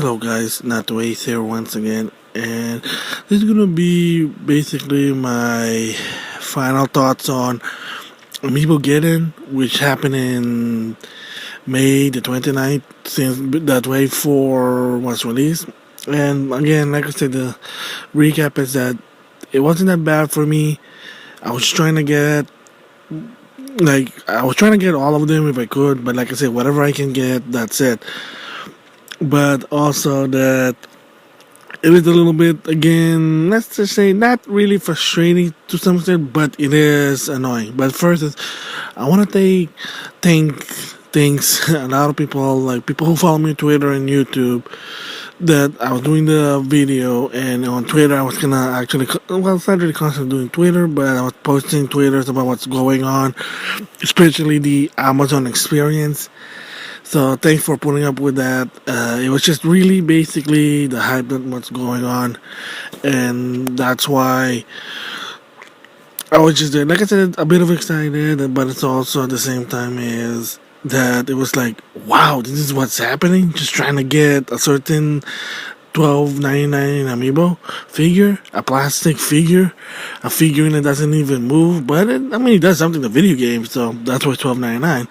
Hello guys, NautoAisDx here once again, and this is gonna be basically my final thoughts on Amiibo Getting, which happened in May the 29th since that Wave 4 was released. And again, like I said, the recap is that it wasn't that bad for me. I was trying to get all of them if I could, but like I said, whatever I can get, that's it. But also that it is a little bit, again, let's just say, not really frustrating to some extent, but it is annoying. But first, I want to thanks a lot of people, like people who follow me on Twitter and YouTube, that I was doing the video, and on Twitter I was gonna actually, well, it's not really constantly doing Twitter, but I was posting Twitters about what's going on, especially the Amazon experience. So thanks for putting up with that. It was just really basically the hype that what's going on, and that's why I was just there. Like I said, a bit of excited, but it's also at the same time is that it was like, wow, this is what's happening. Just trying to get a certain $12.99 Amiibo figure, a plastic figure, a figurine that doesn't even move, but it does something to video games, so that's why it's $12.99.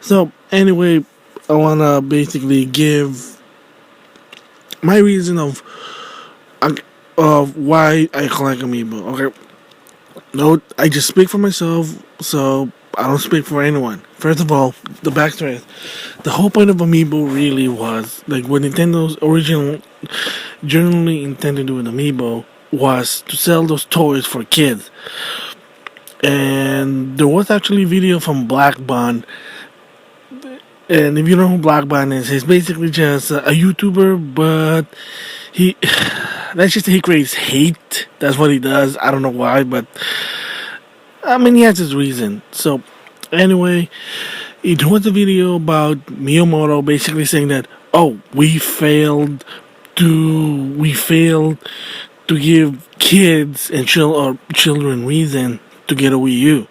So anyway, I wanna basically give my reason of why I collect Amiibo. Okay, no, I just speak for myself, so I don't speak for anyone. First of all, the backstory is the whole point of Amiibo really was like what Nintendo's generally intended to do with Amiibo was to sell those toys for kids. And there was actually a video from Black Bond. And if you know who Black Bond is, he's basically just a YouTuber, but let's just say he creates hate. That's what he does. I don't know why, but he has his reason. So, anyway, he was a video about Miyamoto basically saying that, oh, we failed to give kids and children reason to get a Wii U.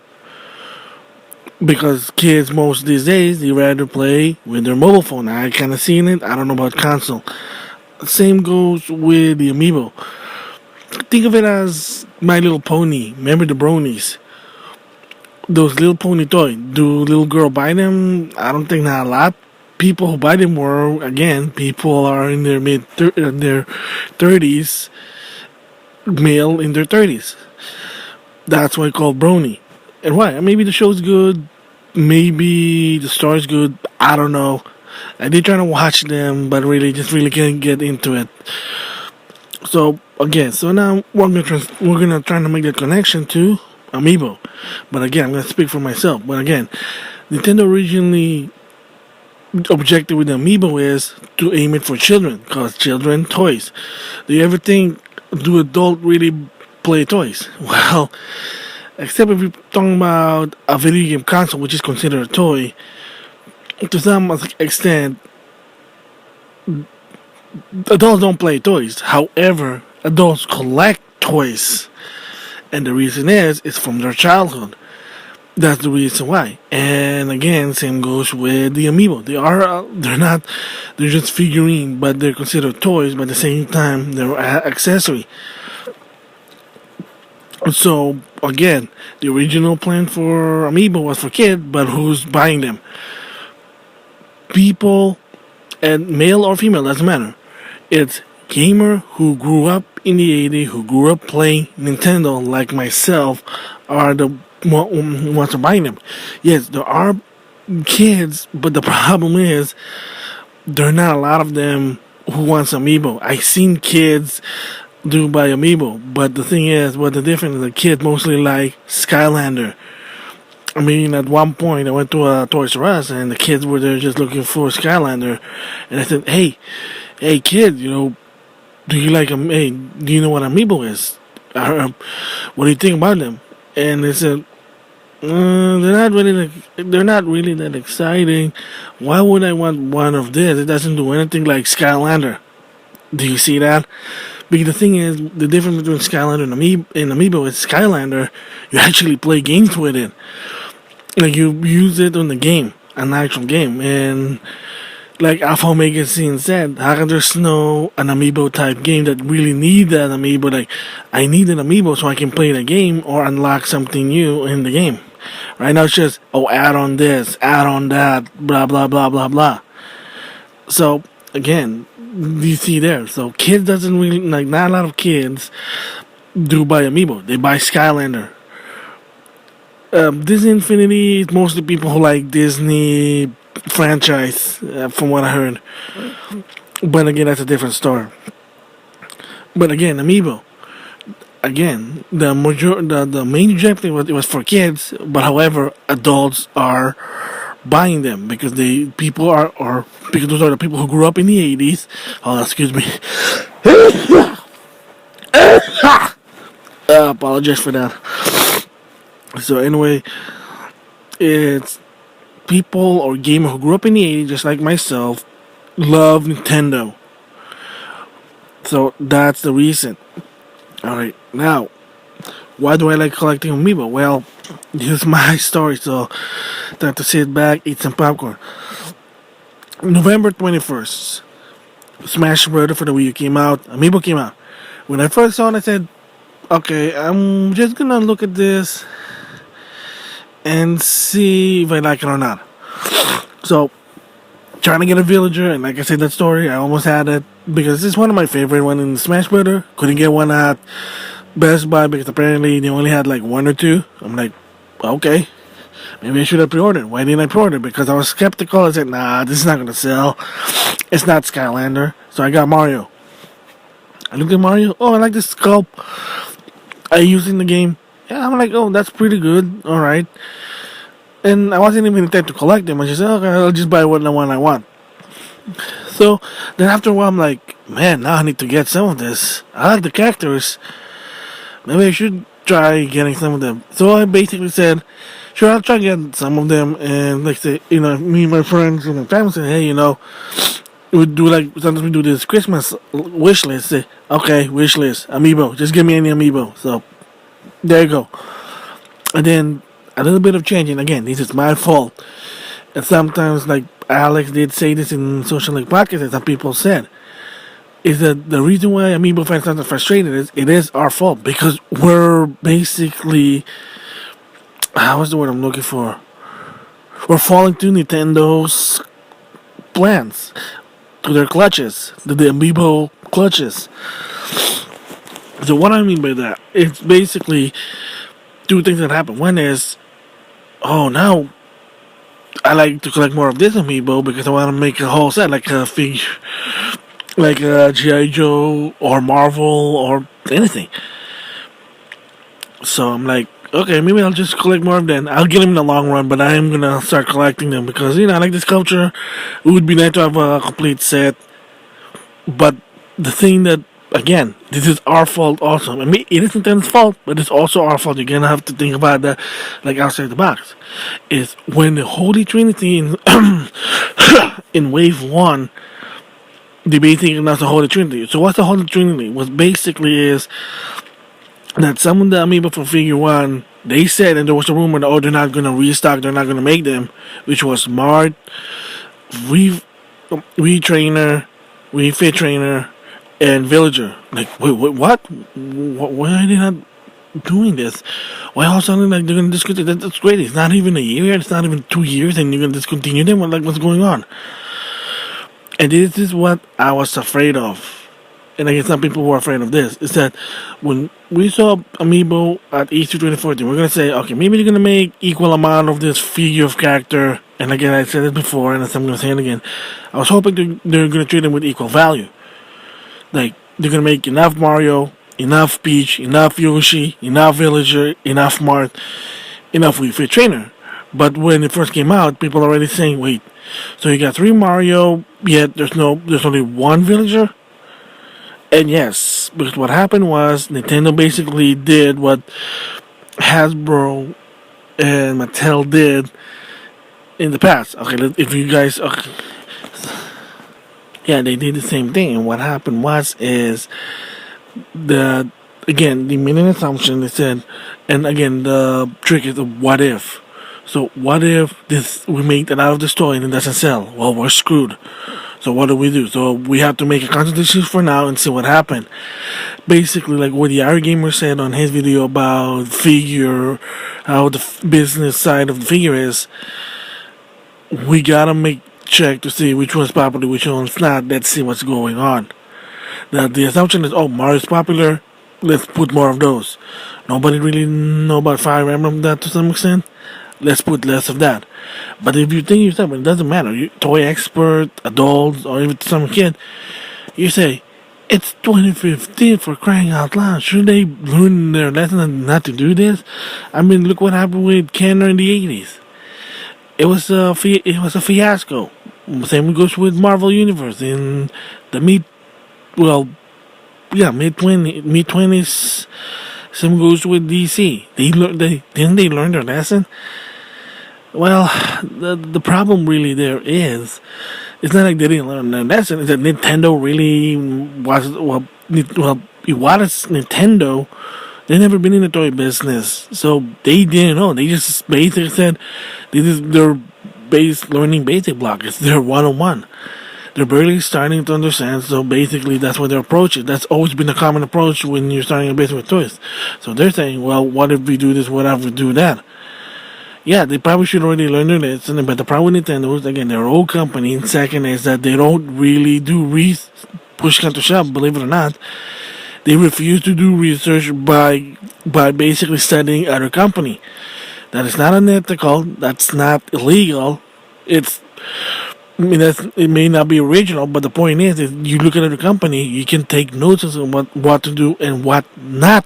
Because kids most these days, they rather play with their mobile phone. I kind of seen it. I don't know about console. Same goes with the Amiibo. Think of it as My Little Pony. Remember the bronies? Those Little Pony toys. Do little girl buy them? I don't think not a lot. People who buy them were, again, people are in their their 30s, male in their 30s. That's why it's called brony. And why? Maybe the show's good. Maybe the story's good. I don't know. I did try to watch them, but really can't get into it. So again, now we're gonna try to make that connection to Amiibo. But again, I'm gonna speak for myself. But again, Nintendo originally objective with the Amiibo is to aim it for children, cause children toys. Do you ever think do adults really play toys? Well, except if you're talking about a video game console, which is considered a toy, to some extent, adults don't play toys. However, adults collect toys. And the reason is, it's from their childhood. That's the reason why. And again, same goes with the Amiibo. They're just figurine, but they're considered toys, but at the same time, they're an accessory. So, again, the original plan for Amiibo was for kids, but who's buying them? People, and male or female, doesn't matter. It's gamer who grew up in the 80s, who grew up playing Nintendo, like myself, are the ones buying them. Yes, there are kids, but the problem is, there are not a lot of them who wants Amiibo. I've seen kids do buy Amiibo, but the thing is, what the difference is, the kids mostly like Skylander. At one point, I went to a Toys R Us, and the kids were there just looking for Skylander, and I said, hey kid, do you like do you know what Amiibo is? What do you think about them? And they said, they're not really that exciting. Why would I want one of this? It doesn't do anything like Skylander. Do you see that? Because the thing is, the difference between Skylander and Amiibo is Skylander, you actually play games with it. Like, you use it on the game, an actual game. And like Alpha Omega Scene said, how come there's no an Amiibo type game that really need that Amiibo? Like, I need an Amiibo so I can play the game or unlock something new in the game. Right now it's just, oh, add on this, add on that, blah, blah, blah, blah, blah. So, again, you see there. So, kids doesn't really, like, not a lot of kids do buy Amiibo. They buy Skylander. Disney Infinity is mostly people who like Disney franchise, from what I heard. But again, that's a different story. But again, Amiibo. Again, the main objective was for kids, but however, adults are buying them because people are or because those are the people who grew up in the 80s. Oh, excuse me. Apologize for that. So anyway, it's people or gamers who grew up in the 80s, just like myself, love Nintendo. So that's the reason. Alright, now, why do I like collecting Amiibo? Well, this is my story, so time to sit back, eat some popcorn. November 21st, Smash Bros. For the Wii U came out, Amiibo came out. When I first saw it, I said, okay, I'm just gonna look at this and see if I like it or not. So, trying to get a villager, and like I said, that story, I almost had it because this is one of my favorite ones in Smash Bros. Couldn't get one at Best Buy because apparently they only had like one or two. I'm like, okay, maybe I should have pre-ordered. Why didn't I pre-order? Because I was skeptical. I said, nah, this is not gonna sell. It's not Skylander. So I got Mario. I looked at Mario. Oh, I like this sculpt I used in the game. Yeah, I'm like, oh, that's pretty good. All right. And I wasn't even intending to collect them. I just said, okay, I'll just buy one I want. So then after a while, I'm like, man, now I need to get some of this. I like the characters. Maybe I should try getting some of them. So I basically said, sure, I'll try getting some of them. And like say, me and my friends and my family said, hey, we do like sometimes we do this Christmas wish list. Say, okay, wish list, Amiibo. Just give me any Amiibo. So there you go. And then a little bit of changing. Again, this is my fault. And sometimes, like Alex did say this in Social Link Podcast, and some people said, is that the reason why Amiibo fans are frustrated is it is our fault because we're basically, what's the word I'm looking for? We're falling to Nintendo's plans, to their clutches, to the Amiibo clutches. So what I mean by that, it's basically two things that happen. One is, oh, now I like to collect more of this Amiibo because I want to make a whole set, like a figure, like a G.I. Joe or Marvel or anything. So I'm like, okay, maybe I'll just collect more of them. I'll get them in the long run, but I am going to start collecting them because, I like this culture. It would be nice to have a complete set. But the thing that, again, this is our fault also. I mean, it is Nintendo's fault, but it's also our fault. You're going to have to think about that, like outside the box. Is when the Holy Trinity in Wave 1, they basically announced the Holy Trinity. So what's the Holy Trinity? What basically is that some of the Amiibo from Figure 1, they said, and there was a rumor that, they're not going to restock, they're not going to make them, which was Mart, Retrainer, Refit Trainer, and Villager. Like, wait, what? Why are they not doing this? Why all of a sudden, like, they're going to discontinue? That's great. It's not even a year, it's not even 2 years, and you're going to discontinue them? Like, what's going on? And this is what I was afraid of. And I guess some people were afraid of this, is that when we saw Amiibo at E3 2014, we're going to say, okay, maybe they're going to make equal amount of this figure of character. And again, I said it before, and I'm going to say it again. I was hoping they're going to treat them with equal value. Like, they're going to make enough Mario, enough Peach, enough Yoshi, enough Villager, enough Mart, enough Wii Fit Trainer. But when it first came out, people are already saying, wait, so you got 3 Mario, yet there's only 1 Villager? And yes, because what happened was Nintendo basically did what Hasbro and Mattel did in the past. Okay, if you guys, okay, yeah, they did the same thing. And what happened is that, again, they made an assumption. They said, and again, the trick is the what if. So what if this we make it out of this toy and it doesn't sell? Well, we're screwed. So what do? So we have to make a content decision for now and see what happened. Basically, like what the Ari Gamer said on his video about figure, how the business side of the figure is, we gotta make check to see which one's popular, which one's not. Let's see what's going on. Now the assumption is, oh, Mario's popular, let's put more of those. Nobody really know about Fire Emblem that to some extent. Let's put less of that. But if you think yourself, it doesn't matter. You toy expert, adults, or even some kid, you say, it's 2015 for crying out loud. Should they learn their lesson not to do this? I mean, look what happened with Kenner in the 80s. It was a fiasco. Same goes with Marvel Universe in the mid 20s. Same goes with DC. They learn their lesson. Well, the problem really there is, it's not like they didn't learn their lesson. It's that Nintendo really it was Nintendo. They never been in the toy business, so they didn't know. They just basically said this is their learning basic block. It's their 101. They're barely starting to understand, so basically that's what their approach is. That's always been a common approach when you're starting a business with toys. So they're saying, well, what if we do this? What if we do that? Yeah, they probably should already learn their lesson, but the problem with Nintendo is, again, they're an old company. And second is that they don't really do push come to shove, believe it or not. They refuse to do research by basically studying other company. That is not unethical. That's not illegal. It may not be original, but the point is you look at other company, you can take notes on what to do and what not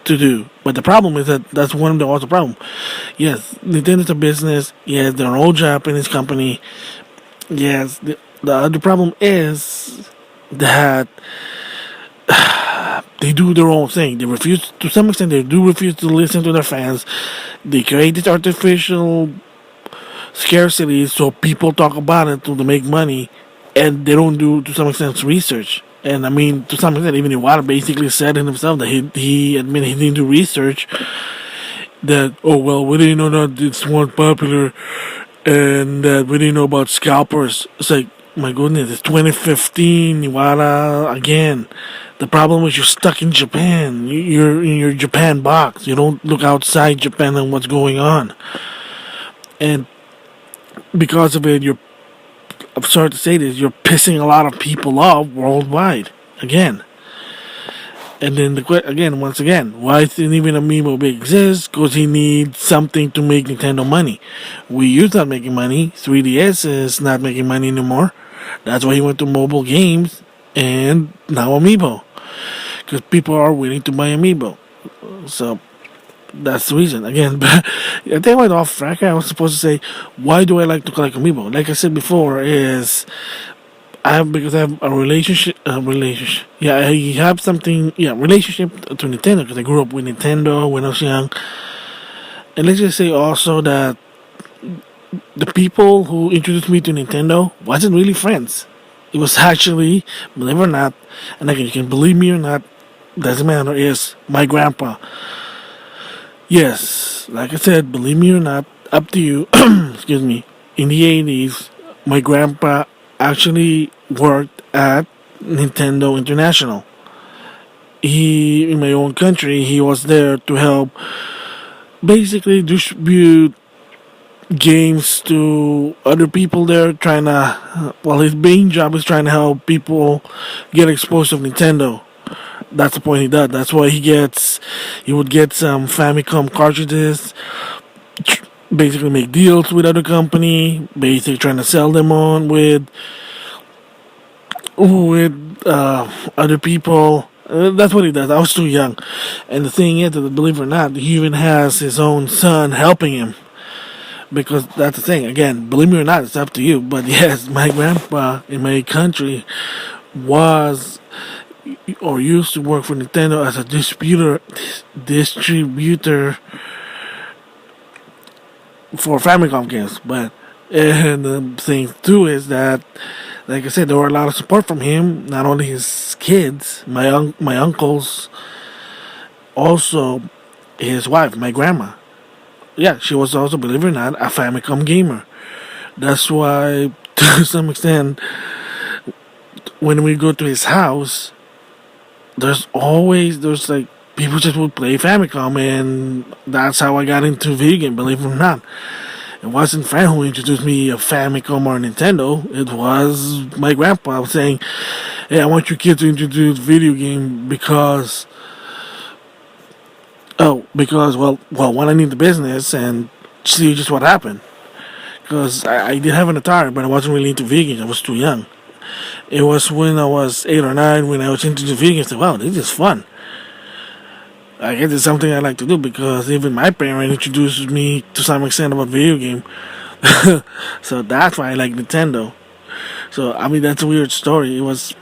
to do. But the problem is that's one of the also problem. Yes, Nintendo's a business. Yes, they're an old Japanese company. Yes, the other problem is that they do their own thing. They refuse, to some extent, they do refuse to listen to their fans. They create this artificial scarcity so people talk about it to make money, and they don't do, to some extent, research. And I mean, to some extent, even Iwata basically said in himself that he admitted he didn't do research. That, oh well, we didn't know that it's more popular, and that we didn't know about scalpers. It's like, my goodness, it's 2015, Iwata again. The problem is you're stuck in Japan. You're in your Japan box. You don't look outside Japan and what's going on. And because of it, I'm sorry to say this, you're pissing a lot of people off worldwide. Again. And then once again, why didn't even Amiibo exist? Because he needs something to make Nintendo money. Wii U's not making money. 3DS is not making money anymore. That's why he went to mobile games and now Amiibo. Because people are willing to buy Amiibo. So that's the reason. Again, but I think I went off track. I was supposed to say, why do I like to collect Amiibo? Like I said before, because I have a relationship. Yeah, I have something. Yeah, relationship to Nintendo because I grew up with Nintendo when I was young. And let's just say also that the people who introduced me to Nintendo wasn't really friends. It was actually, believe it or not, and again, you can believe me or not, doesn't matter, is my grandpa. Yes, like I said, believe me or not, up to you, excuse me, in the 80s, my grandpa actually worked at Nintendo International. In my own country, he was there to help basically distribute games to other people there, his main job is trying to help people get exposed to Nintendo. That's the point he does. That's why he would get some Famicom cartridges, basically make deals with other company, basically trying to sell them on with other people. That's what he does. I was too young. And the thing is, that believe it or not, he even has his own son helping him. Because that's the thing. Again, believe me or not, it's up to you. But yes, my grandpa in my country was or used to work for Nintendo as a distributor for Famicom games. And the thing too is that, like I said, there were a lot of support from him. Not only his kids, my uncles, also his wife, my grandma. yeah, she was also, believe it or not, a Famicom gamer. That's why, to some extent, when we go to his house, there's like people just would play Famicom, and that's how I got into video game. Believe it or not, it wasn't friend who introduced me a Famicom or a Nintendo. It was my grandpa saying, "Hey, I want your kid to introduce video game because because one, I need the business, and see just what happened." Because I did have an Atari, but I wasn't really into video games. I was too young. It was when I was 8 or 9 when I was into the video games. I said, wow, this is fun. I guess it's something I like to do because even my parent introduced me to some extent about video game. So that's why I like Nintendo. So I mean that's a weird story. It was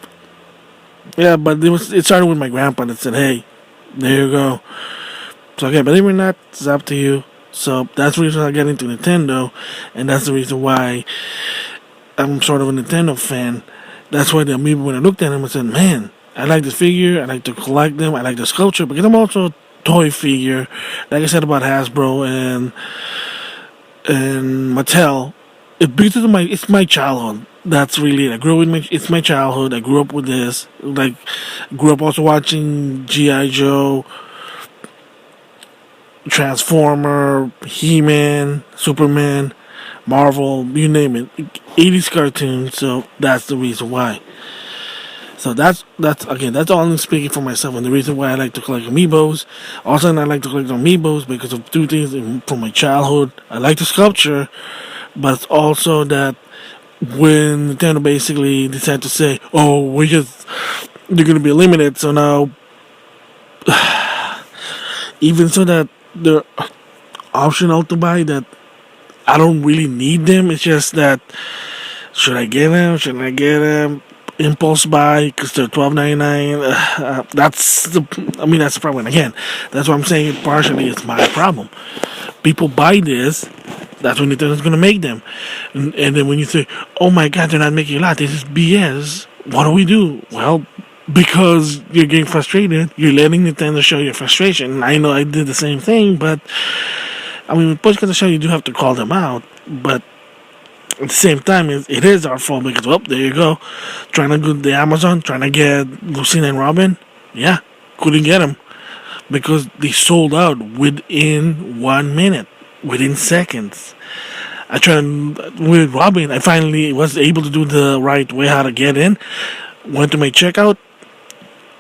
yeah, but it started with my grandpa that said, "Hey, there you go." So okay, believe it or not, it's up to you. So that's the reason I got into Nintendo, and that's the reason why I'm sort of a Nintendo fan. That's why the Amiibo, when I looked at them, I said, "Man, I like this figure. I like to collect them. I like the sculpture because I'm also a toy figure, like I said about Hasbro and Mattel. Because of it's my childhood. That's really it. I grew with it's my childhood. I grew up with this. Like, grew up also watching GI Joe, Transformer, He-Man, Superman, Marvel, you name it, 80s cartoons. So that's the reason why. So that's again, that's all I'm speaking for myself, and the reason why I like to collect Amiibos. Also, I like to collect Amiibos because of two things from my childhood. I like the sculpture, but it's also that when Nintendo basically decided to say, "Oh, they're gonna be limited," so now even so that they're optional to buy, that I don't really need them. It's just that should I get them? Should I get them? Impulse buy because they're $12.99. That's the problem. Again, that's what I'm saying. Partially, it's my problem. People buy this. That's when Nintendo's gonna make them, and then when you say, "Oh my God, they're not making a lot. This is BS." What do we do? Well, because you're getting frustrated, you're letting Nintendo show your frustration. I know I did the same thing, but I mean, with push comes to show, you do have to call them out, but at the same time, it is our fault because, well, there you go. Trying to go to the Amazon, trying to get Lucina and Robin. Yeah, couldn't get them because they sold out within 1 minute, within seconds. I tried with Robin. I finally was able to do the right way how to get in. Went to my checkout,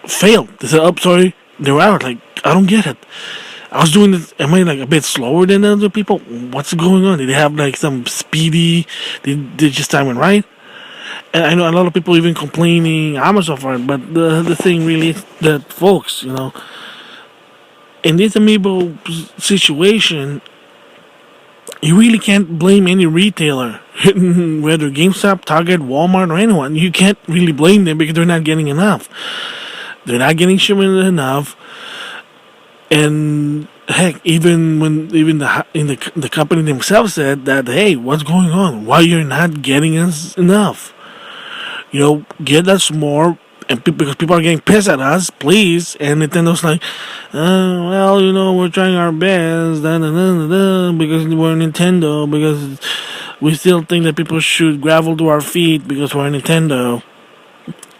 failed. They said, "Oh, sorry, they were out." Like, I don't get it. I was doing this. Am I like a bit slower than other people? What's going on? Did they have like some speedy? Did just time it right? And I know a lot of people even complaining Amazon for it. But the thing really is that folks, in this Amiibo situation, you really can't blame any retailer, whether GameStop, Target, Walmart, or anyone. You can't really blame them because they're not getting enough. They're not getting shipment enough. And heck, even the company themselves said that, hey, what's going on? Why you're not getting us enough? Get us more. And because people are getting pissed at us, please. And Nintendo's like, we're trying our best, because we're Nintendo, because we still think that people should gravel to our feet because we're Nintendo.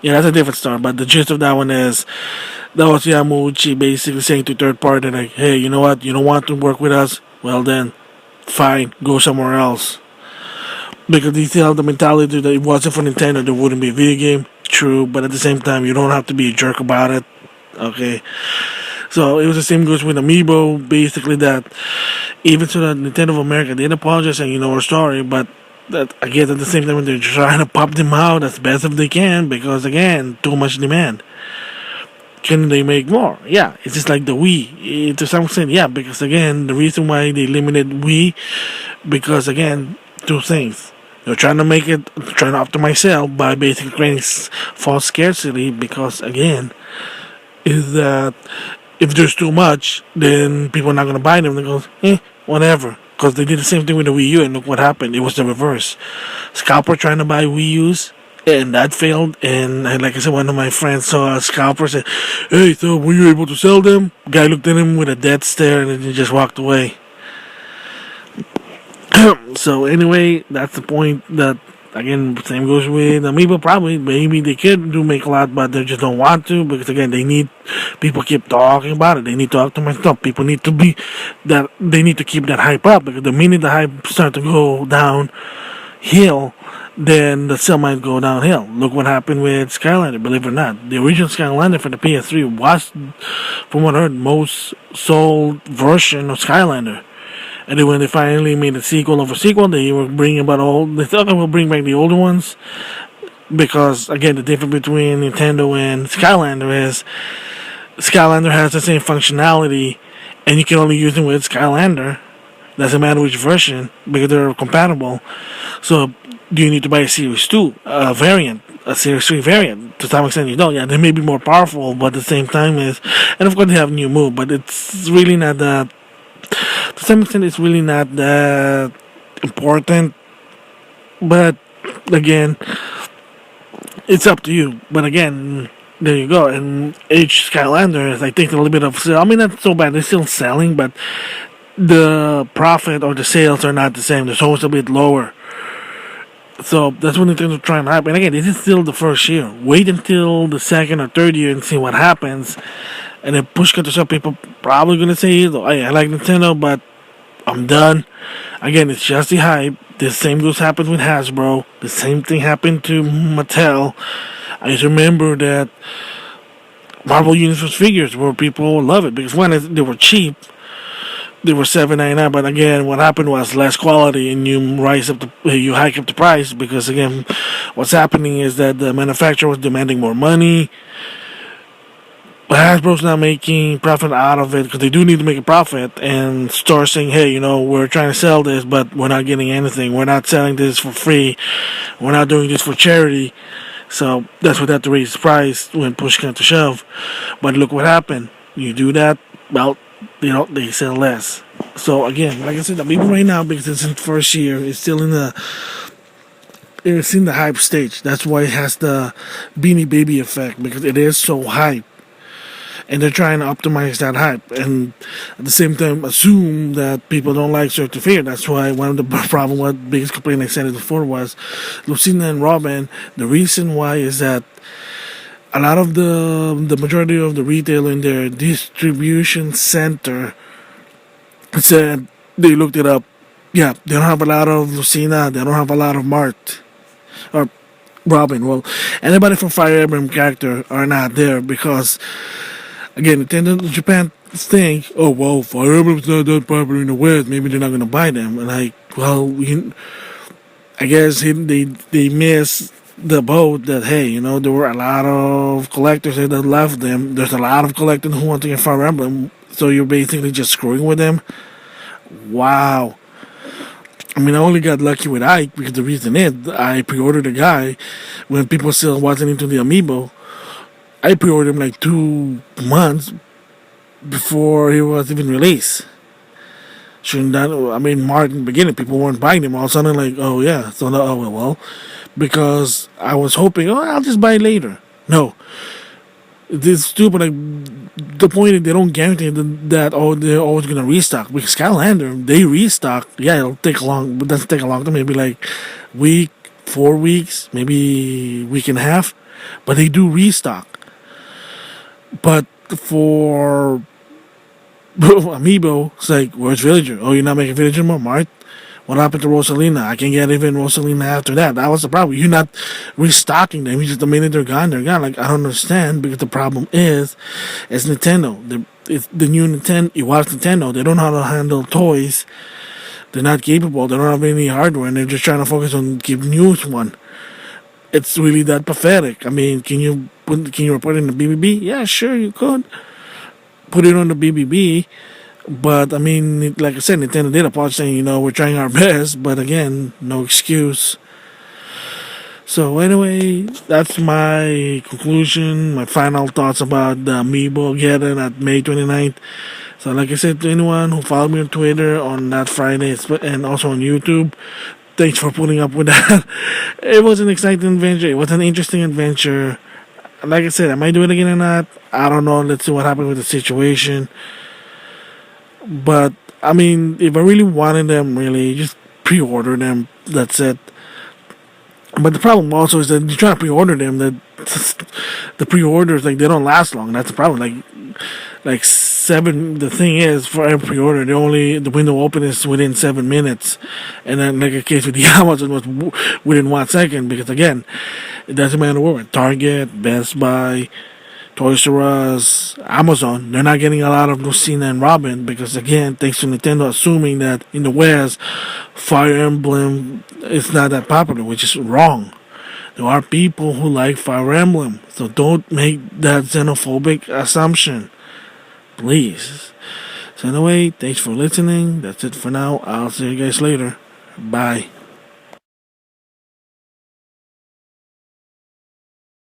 Yeah, that's a different story. But the gist of that one is, that was Yamauchi basically saying to third party, like, hey, you know what? You don't want to work with us? Well then, fine, go somewhere else. Because they still have the mentality that it wasn't for Nintendo, there wouldn't be a video game. True, but at the same time, you don't have to be a jerk about it. Okay? So it was the same goes with Amiibo, basically that even so that Nintendo of America did apologize saying, we're sorry, but that I guess at the same time they're trying to pop them out as best as they can because, again, too much demand. Can they make more? Yeah, it's just like the Wii. To some extent, yeah, because again, the reason why they limited Wii, because again, two things. They're trying to optimize sale by basically creating false scarcity because, again, is that if there's too much, then people are not going to buy them. They go, whatever. Because they did the same thing with the Wii U, and look what happened. It was the reverse. Scalper trying to buy Wii U's, and that failed. And like I said, one of my friends saw a scalper, said, "Hey, so were you able to sell them?" Guy looked at him with a dead stare, and then he just walked away. So anyway, that's the point. That again, same goes with Amiibo. Probably, maybe they could do make a lot, but they just don't want to because again, they need people keep talking about it. They need to optimize stuff. People need to be that they need to keep that hype up because the minute the hype start to go downhill, then the sale might go downhill. Look what happened with Skylander. Believe it or not, the original Skylander for the PS3 was, from what I heard, most sold version of Skylander. And then when they finally made a sequel of a sequel, they were bringing about they thought they would bring back the older ones. Because, again, the difference between Nintendo and Skylander is Skylander has the same functionality, and you can only use them with Skylander. Doesn't matter which version, because they're compatible. So, do you need to buy a Series 2 variant, a Series 3 variant? To some extent, you don't. Yeah, they may be more powerful, but at the same time and of course they have new move, but it's really not that. To some extent, it's really not that important. But again, it's up to you. But again, there you go. And H Skylander is, I think, a little bit of sale. I mean, not so bad. They're still selling, but the profit or the sales are not the same. They're always a bit lower. So that's what Nintendo's trying to happen. Again, this is still the first year. Wait until the second or third year and see what happens. And then push comes to shove, people probably gonna say, "Hey, I like Nintendo, but I'm done." Again, it's just the hype. The same goes happens with Hasbro. The same thing happened to Mattel. I just remember that Marvel Universe figures where people love it because one, they were cheap. They were $7.99, but again, what happened was less quality, and you hike up the price because again, what's happening is that the manufacturer was demanding more money. But Hasbro's not making profit out of it because they do need to make a profit and start saying, hey, we're trying to sell this, but we're not getting anything. We're not selling this for free. We're not doing this for charity. So that's what they have to raise the price when push comes to shove. But look what happened. You do that, well, they sell less. So again, like I said, Amiibo right now, because it's in the first year, it's still it's in the hype stage. That's why it has the Beanie Baby effect, because it is so hype. And they're trying to optimize that hype, and at the same time assume that people don't like certain figure. That's why one of the problem, what biggest complaint I said it before was Lucina and Robin. The reason why is that a lot of the majority of the retailer in their distribution center said they looked it up. Yeah, they don't have a lot of Lucina. They don't have a lot of Mart or Robin. Well, anybody from Fire Emblem character are not there because. Again, Nintendo Japan think, oh, well, Fire Emblem's not that popular in the West, maybe they're not going to buy them. And I guess they missed the boat that, hey, there were a lot of collectors that left them. There's a lot of collectors who want to get Fire Emblem, so you're basically just screwing with them. Wow. I mean, I only got lucky with Ike because the reason is I pre-ordered a guy when people still wasn't into the Amiibo. I pre-ordered him like 2 months before he was even released. Martin, in the beginning, people weren't buying them. All of a sudden, like, oh yeah. So, well, because I was hoping, I'll just buy it later. No. This is stupid. Like, the point is they don't guarantee that they're always going to restock. Because Skylander, they restock. Yeah, it'll take but it doesn't take a long time. Maybe like week, 4 weeks, maybe week and a half. But they do restock. But for Amiibo, it's like, where's Villager? Oh, you're not making Villager anymore, Mart? What happened to Rosalina? I can get even Rosalina after that. That was the problem. You're not restocking them. You just, the minute they're gone, they're gone. Like, I don't understand, because the problem is, it's Nintendo. It's the new Nintendo. You watch Nintendo, they don't know how to handle toys. They're not capable. They don't have any hardware, and they're just trying to focus on giving you one. It's really that pathetic. I mean, can you put it in the BBB? Yeah, sure, you could put it on the BBB, but I mean, like I said, Nintendo did apologize saying, we're trying our best, but again, no excuse. So anyway, that's my conclusion, my final thoughts about the Amiibo getting at May 29th. So like I said, to anyone who followed me on Twitter on that Friday and also on YouTube, thanks for putting up with that. It was an exciting adventure. It was an interesting adventure. Like I said, I might do it again or not. I don't know. Let's see what happens with the situation. But, I mean, if I really wanted them, really, just pre-order them. That's it. But the problem also is that you try to pre-order them. That the pre-orders, like, they don't last long. That's the problem. Like 7. The thing is, for every pre-order, the window open is within 7 minutes, and then like a case with the Amazon was within 1 second. Because again, it doesn't matter where. Target, Best Buy, Toys R Us, Amazon, they're not getting a lot of Lucina and Robin because, again, thanks to Nintendo assuming that in the West, Fire Emblem is not that popular, which is wrong. There are people who like Fire Emblem, so don't make that xenophobic assumption. Please. So anyway, thanks for listening. That's it for now. I'll see you guys later. Bye.